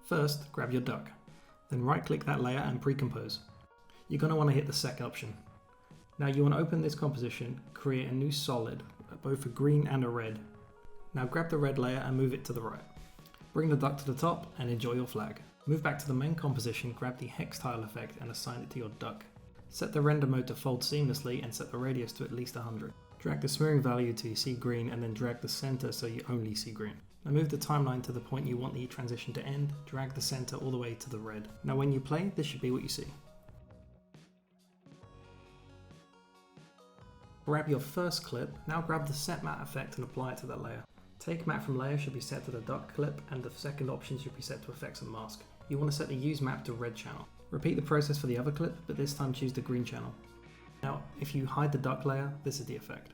First, grab your duck. Then right-click that layer and pre-compose. You're going to want to hit the Sec option. Now you want to open this composition, create a new solid, both a green and a red. Now grab the red layer and move it to the right. Bring the duck to the top and enjoy your flag. Move back to the main composition, grab the hex tile effect and assign it to your duck. Set the render mode to fold seamlessly and set the radius to at least 100. Drag the smearing value till you see green and then drag the center so you only see green. Now move the timeline to the point you want the transition to end, drag the center all the way to the red. Now when you play, this should be what you see. Grab your first clip, now grab the set matte effect and apply it to that layer. Take matte from layer should be set to the duck clip and the second option should be set to effects and mask. You want to set the use map to red channel. Repeat the process for the other clip, but this time choose the green channel. Now if you hide the duck layer, this is the effect.